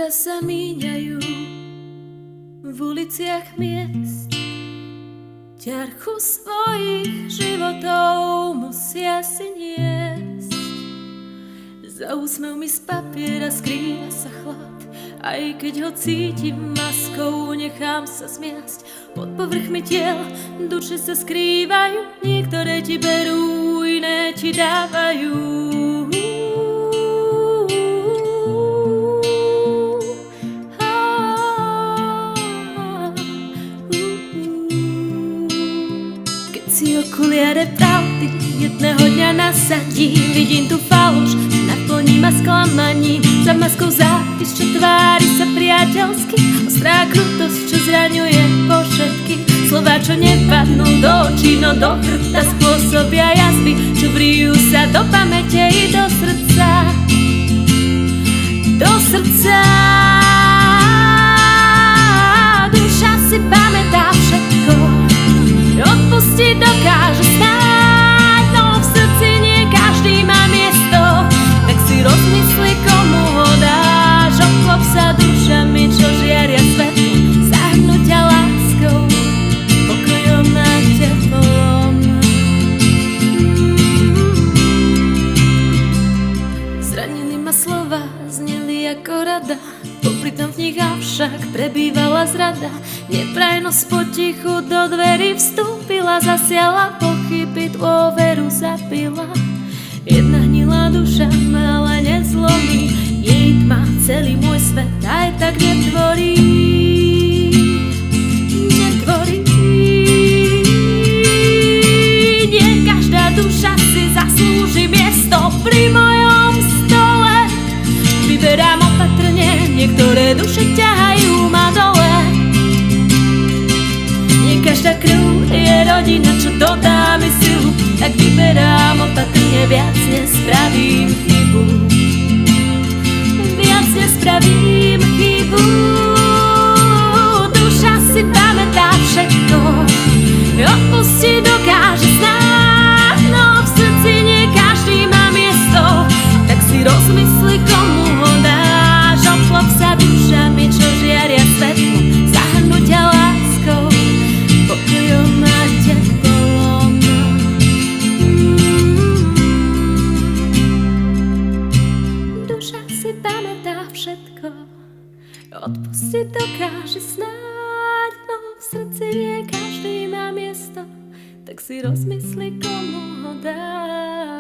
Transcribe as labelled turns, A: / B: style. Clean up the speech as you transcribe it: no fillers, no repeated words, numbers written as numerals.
A: Ľudia sa míňajú v uliciach miest, ťarchu svojich životov musia si niesť. Za úsmevmi z papiera skrýva sa chlad, aj keď ho cítim maskou, nechám sa zmiasť. Pod povrchmi tiel duše sa skrývajú, niektoré ti berú, iné ti dávajú. Keď si okuliare pravdy jedného dňa nasadím, vidím tu faloš, že naplní ma sklamaním. Za maskou zápis, čo tvári sa priateľsky, ostrá krutosť, čo zraňuje po všetkých. Slová, čo nepadnú do očí, no do hrta spôsobia jazvy, čo vrijú sa do pamäte i do srdca. Do srdca. Duša si pamätá všetko, odpustiť dokáže snáď, no v srdci nie každý má miesto. Tak si rozmysli, komu ho dáš, obklop sa dušami, čo žiaria svetlo, zahrnúť ťa láskou, pokojom a teplom. Zranili ma slova, zneli ako rada, popri tom v nich avšak prebývala zrada. Neprajnosť potichu do dverí vstúpila, zasiala pochyby, dôveru zabila. Jedna hnilá duša ma ale nezlomí, jej tma celý môj svet aj tak netvorí. Netvorí. Nie každá duša si zaslúži miesto pri mojom stole. Vyberám opatrne, niektoré duše ťahajú ma dole. Každá krv je rodina, čo dodá mi silu, tak vyberám opatrne, viac nespravím chybu. Viac nespravím chybu. Duša si pamätá všetko, odpustiť dokáže snáď, no v srdci nie každý má miesto. Tak si rozmysli, komu ho dáš, obklop sa dušami, čo žiaria svetlo, zahrnúť ťa láskou, pokojom a teplom. Duša si pamätá všetko, odpustiť dokáže snáď, no v srdci nie každý má miesto. Tak si rozmysli, komu ho dá.